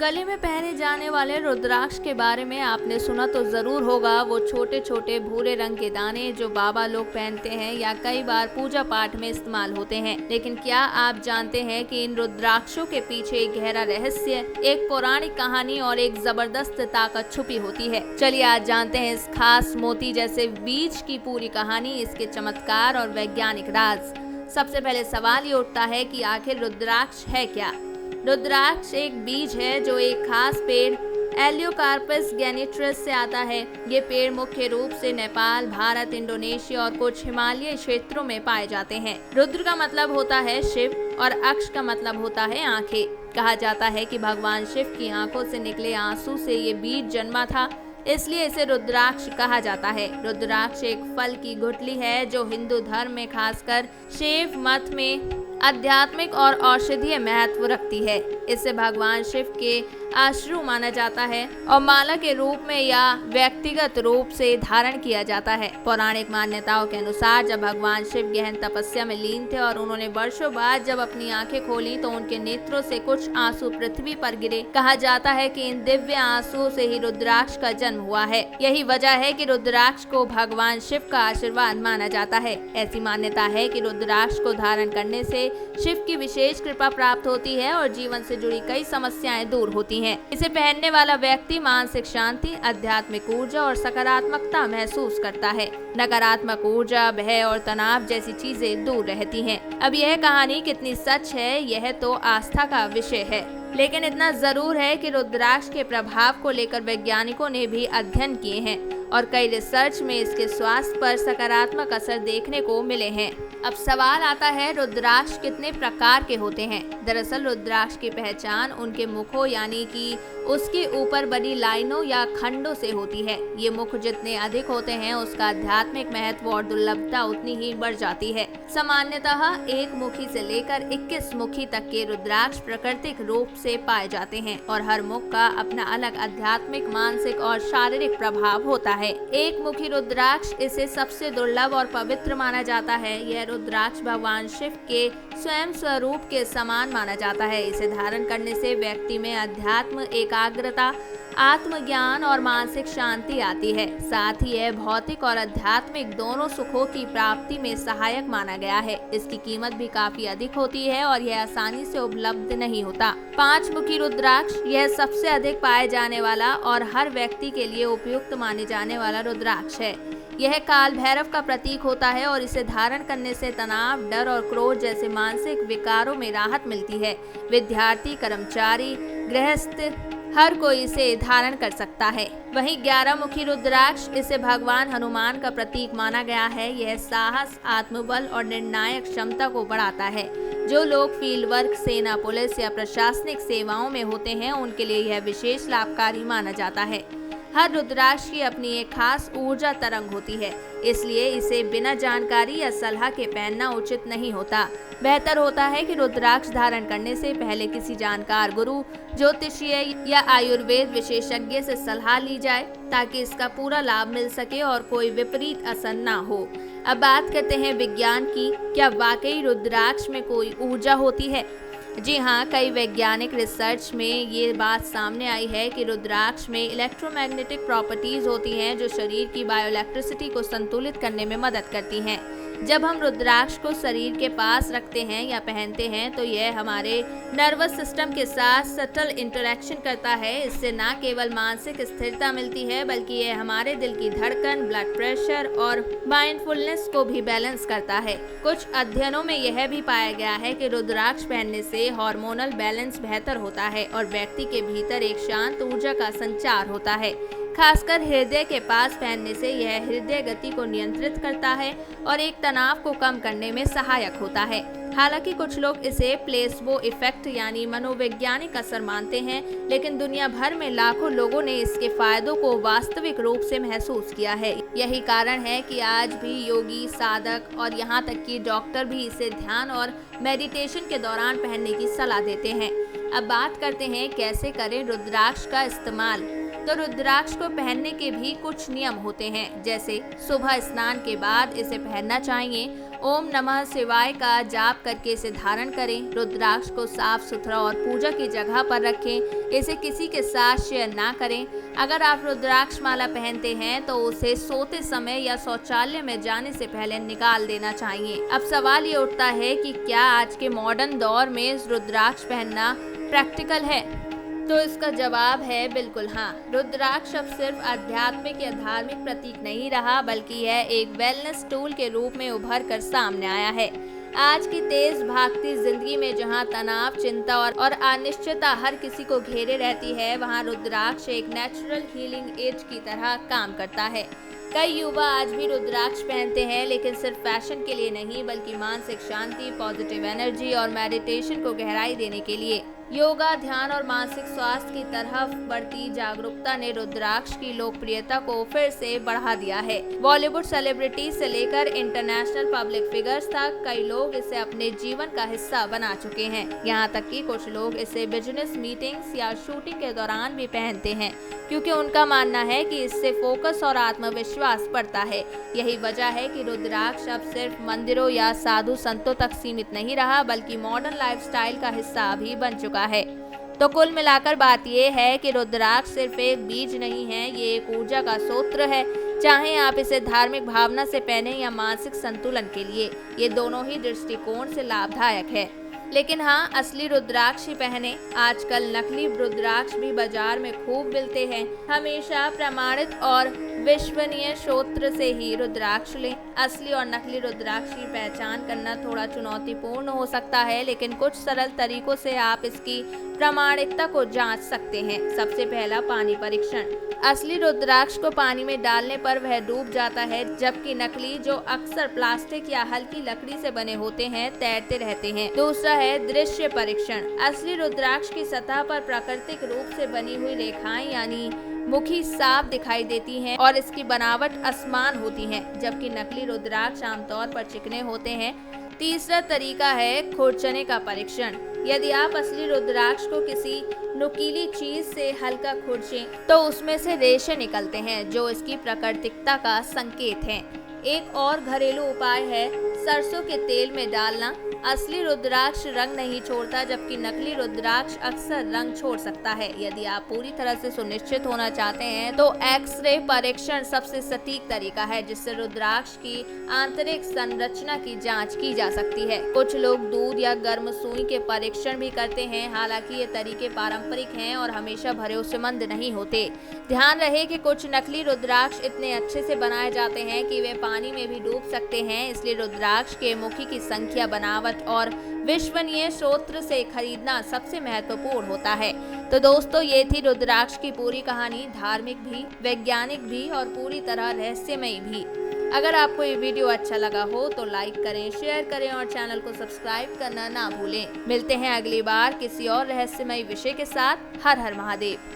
गले में पहने जाने वाले रुद्राक्ष के बारे में आपने सुना तो जरूर होगा। वो छोटे छोटे भूरे रंग के दाने जो बाबा लोग पहनते हैं या कई बार पूजा पाठ में इस्तेमाल होते हैं। लेकिन क्या आप जानते हैं कि इन रुद्राक्षों के पीछे एक गहरा रहस्य, एक पौराणिक कहानी और एक जबरदस्त ताकत छुपी होती है। चलिए आज जानते हैं इस खास मोती जैसे बीज की पूरी कहानी, इसके चमत्कार और वैज्ञानिक राज। सबसे पहले सवाल ये उठता है कि आखिर रुद्राक्ष है क्या। रुद्राक्ष एक बीज है जो एक खास पेड़ एलियोकार्पस गैनिट्रस से आता है। ये पेड़ मुख्य रूप से नेपाल, भारत, इंडोनेशिया और कुछ हिमालयी क्षेत्रों में पाए जाते हैं। रुद्र का मतलब होता है शिव और अक्ष का मतलब होता है आंखें। कहा जाता है कि भगवान शिव की आंखों से निकले आंसू से ये बीज जन्मा था, इसलिए इसे रुद्राक्ष कहा जाता है। रुद्राक्ष एक फल की गुठली है जो हिंदू धर्म में खासकर शैव मत में आध्यात्मिक और औषधीय महत्व रखती है। इसे भगवान शिव के अश्रु माना जाता है और माला के रूप में या व्यक्तिगत रूप से धारण किया जाता है। पौराणिक मान्यताओं के अनुसार जब भगवान शिव गहन तपस्या में लीन थे और उन्होंने वर्षों बाद जब अपनी आंखें खोली तो उनके नेत्रों से कुछ आंसू पृथ्वी पर गिरे। कहा जाता है कि इन दिव्य आंसुओं से ही रुद्राक्ष का जन्म हुआ है। यही वजह है कि रुद्राक्ष को भगवान शिव का आशीर्वाद माना जाता है। ऐसी मान्यता है कि रुद्राक्ष को धारण करने से शिव की विशेष कृपा प्राप्त होती है और जीवन से जुड़ी कई समस्याएं दूर होती हैं। इसे पहनने वाला व्यक्ति मानसिक शांति, आध्यात्मिक ऊर्जा और सकारात्मकता महसूस करता है। नकारात्मक ऊर्जा, भय और तनाव जैसी चीजें दूर रहती हैं। अब यह कहानी कितनी सच है यह तो आस्था का विषय है, लेकिन इतना जरूर है कि रुद्राक्ष के प्रभाव को लेकर वैज्ञानिकों ने भी अध्ययन किए हैं और कई रिसर्च में इसके स्वास्थ्य पर सकारात्मक असर देखने को मिले हैं। अब सवाल आता है रुद्राक्ष कितने प्रकार के होते हैं। दरअसल रुद्राक्ष की पहचान उनके मुखों यानी कि उसके ऊपर बनी लाइनों या खंडों से होती है। ये मुख जितने अधिक होते हैं उसका आध्यात्मिक महत्व और दुर्लभता उतनी ही बढ़ जाती है। सामान्यतः एक मुखी से लेकर 21 मुखी तक के रुद्राक्ष प्राकृतिक रूप से पाए जाते हैं और हर मुख का अपना अलग आध्यात्मिक, मानसिक और शारीरिक प्रभाव होता है। एक मुखी रुद्राक्ष इसे सबसे दुर्लभ और पवित्र माना जाता है। यह रुद्राक्ष भगवान शिव के स्वयं स्वरूप के समान माना जाता है। इसे धारण करने से व्यक्ति में अध्यात्म, एकाग्रता, आत्मज्ञान और मानसिक शांति आती है। साथ ही यह भौतिक और आध्यात्मिक दोनों सुखों की प्राप्ति में सहायक माना गया है। इसकी कीमत भी काफी अधिक होती है और यह आसानी से उपलब्ध नहीं होता। 5 मुखी रुद्राक्ष यह सबसे अधिक पाए जाने वाला और हर व्यक्ति के लिए उपयुक्त माने जाने वाला रुद्राक्ष है। यह काल भैरव का प्रतीक होता है और इसे धारण करने से तनाव, डर और क्रोध जैसे मानसिक विकारों में राहत मिलती है। विद्यार्थी, कर्मचारी, गृहस्थ हर कोई इसे धारण कर सकता है। वहीं 11 मुखी रुद्राक्ष इसे भगवान हनुमान का प्रतीक माना गया है। यह साहस, आत्मबल और निर्णायक क्षमता को बढ़ाता है। जो लोग फील्ड वर्क, सेना, पुलिस या प्रशासनिक सेवाओं में होते हैं उनके लिए यह विशेष लाभकारी माना जाता है। हर रुद्राक्ष की अपनी एक खास ऊर्जा तरंग होती है, इसलिए इसे बिना जानकारी या सलाह के पहनना उचित नहीं होता। बेहतर होता है कि रुद्राक्ष धारण करने से पहले किसी जानकार गुरु, ज्योतिषीय या आयुर्वेद विशेषज्ञ से सलाह ली जाए ताकि इसका पूरा लाभ मिल सके और कोई विपरीत असर ना हो। अब बात करते हैं विज्ञान की। क्या वाकई रुद्राक्ष में कोई ऊर्जा होती है? जी हाँ, कई वैज्ञानिक रिसर्च में ये बात सामने आई है कि रुद्राक्ष में इलेक्ट्रोमैग्नेटिक प्रॉपर्टीज होती हैं जो शरीर की बायोइलेक्ट्रिसिटी को संतुलित करने में मदद करती हैं। जब हम रुद्राक्ष को शरीर के पास रखते हैं या पहनते हैं तो यह हमारे नर्वस सिस्टम के साथ सटल इंटरेक्शन करता है। इससे न केवल मानसिक स्थिरता मिलती है बल्कि यह हमारे दिल की धड़कन, ब्लड प्रेशर और माइंडफुलनेस को भी बैलेंस करता है। कुछ अध्ययनों में यह भी पाया गया है कि रुद्राक्ष पहनने से हार्मोनल बैलेंस बेहतर होता है और व्यक्ति के भीतर एक शांत ऊर्जा का संचार होता है। खासकर हृदय के पास पहनने से यह हृदय गति को नियंत्रित करता है और एक तनाव को कम करने में सहायक होता है। हालांकि कुछ लोग इसे प्लेसबो इफेक्ट यानी मनोवैज्ञानिक असर मानते हैं, लेकिन दुनिया भर में लाखों लोगों ने इसके फायदों को वास्तविक रूप से महसूस किया है। यही कारण है कि आज भी योगी, साधक और यहाँ तक कि डॉक्टर भी इसे ध्यान और मेडिटेशन के दौरान पहनने की सलाह देते हैं। अब बात करते हैं कैसे करें रुद्राक्ष का इस्तेमाल। तो रुद्राक्ष को पहनने के भी कुछ नियम होते हैं, जैसे सुबह स्नान के बाद इसे पहनना चाहिए। ओम नमः शिवाय का जाप करके इसे धारण करें। रुद्राक्ष को साफ सुथरा और पूजा की जगह पर रखें। इसे किसी के साथ शेयर ना करें। अगर आप रुद्राक्ष माला पहनते हैं तो उसे सोते समय या शौचालय में जाने से पहले निकाल देना चाहिए। अब सवाल ये उठता है कि क्या आज के मॉडर्न दौर में रुद्राक्ष पहनना प्रैक्टिकल है? तो इसका जवाब है बिल्कुल हाँ। रुद्राक्ष अब सिर्फ आध्यात्मिक या धार्मिक प्रतीक नहीं रहा, बल्कि यह एक वेलनेस टूल के रूप में उभर कर सामने आया है। आज की तेज भागती जिंदगी में जहां तनाव, चिंता और अनिश्चितता हर किसी को घेरे रहती है, वहां रुद्राक्ष एक नेचुरल हीलिंग एज की तरह काम करता है। कई युवा आज भी रुद्राक्ष पहनते हैं, लेकिन सिर्फ फैशन के लिए नहीं, बल्कि मानसिक शांति, पॉजिटिव एनर्जी और मेडिटेशन को गहराई देने के लिए। योगा, ध्यान और मानसिक स्वास्थ्य की तरफ बढ़ती जागरूकता ने रुद्राक्ष की लोकप्रियता को फिर से बढ़ा दिया है। बॉलीवुड सेलिब्रिटी से लेकर इंटरनेशनल पब्लिक फिगर्स तक कई लोग इसे अपने जीवन का हिस्सा बना चुके हैं। यहाँ तक कि कुछ लोग इसे बिजनेस मीटिंग्स या शूटिंग के दौरान भी पहनते हैं, क्योंकि उनका मानना है कि इससे फोकस और आत्मविश्वास बढ़ता है। यही वजह है कि रुद्राक्ष अब सिर्फ मंदिरों या साधु संतों तक सीमित नहीं रहा, बल्कि मॉडर्न लाइफस्टाइल का हिस्सा भी बन चुका है। तो कुल मिलाकर बात यह है कि रुद्राक्ष सिर्फ एक बीज नहीं है, ये एक ऊर्जा का स्रोत है। चाहे आप इसे धार्मिक भावना से पहने या मानसिक संतुलन के लिए, ये दोनों ही दृष्टिकोण से लाभदायक है। लेकिन हाँ, असली रुद्राक्ष ही पहने। आजकल नकली रुद्राक्ष भी बाजार में खूब मिलते हैं। हमेशा प्रमाणित और विश्वसनीय स्रोत से ही रुद्राक्ष लें। असली और नकली रुद्राक्ष की पहचान करना थोड़ा चुनौतीपूर्ण हो सकता है, लेकिन कुछ सरल तरीकों से आप इसकी प्रामाणिकता को जांच सकते हैं। सबसे पहला, पानी परीक्षण। असली रुद्राक्ष को पानी में डालने पर वह डूब जाता है, जबकि नकली, जो अक्सर प्लास्टिक या हल्की लकड़ी से बने होते हैं, तैरते रहते हैं। दूसरा है दृश्य परीक्षण। असली रुद्राक्ष की सतह पर प्राकृतिक रूप से बनी हुई रेखाएं यानी मुखी साफ दिखाई देती हैं और इसकी बनावट असमान होती है, जबकि नकली रुद्राक्ष आमतौर पर चिकने होते हैं। तीसरा तरीका है खुरचने का परीक्षण। यदि आप असली रुद्राक्ष को किसी नुकीली चीज से हल्का खुरचें तो उसमें से रेशे निकलते हैं, जो इसकी प्राकृतिकता का संकेत है। एक और घरेलू उपाय है सरसों के तेल में डालना। असली रुद्राक्ष रंग नहीं छोड़ता, जबकि नकली रुद्राक्ष अक्सर रंग छोड़ सकता है। यदि आप पूरी तरह से सुनिश्चित होना चाहते हैं तो एक्सरे परीक्षण सबसे सटीक तरीका है, जिससे रुद्राक्ष की आंतरिक संरचना की जांच की जा सकती है। कुछ लोग दूध या गर्म सुई के परीक्षण भी करते हैं। हालांकि ये तरीके पारंपरिक हैं और हमेशा भरोसेमंद नहीं होते। ध्यान रहे कि कुछ नकली रुद्राक्ष इतने अच्छे से बनाए जाते हैं कि वे पानी में भी डूब सकते हैं, इसलिए रुद्राक्ष के मुखी की संख्या, बनावट और विश्वसनीय स्रोत से खरीदना सबसे महत्वपूर्ण होता है। तो दोस्तों, ये थी रुद्राक्ष की पूरी कहानी, धार्मिक भी, वैज्ञानिक भी और पूरी तरह रहस्यमयी भी। अगर आपको ये वीडियो अच्छा लगा हो तो लाइक करें, शेयर करें और चैनल को सब्सक्राइब करना ना भूलें। मिलते हैं अगली बार किसी और रहस्यमयी विषय के साथ। हर हर महादेव।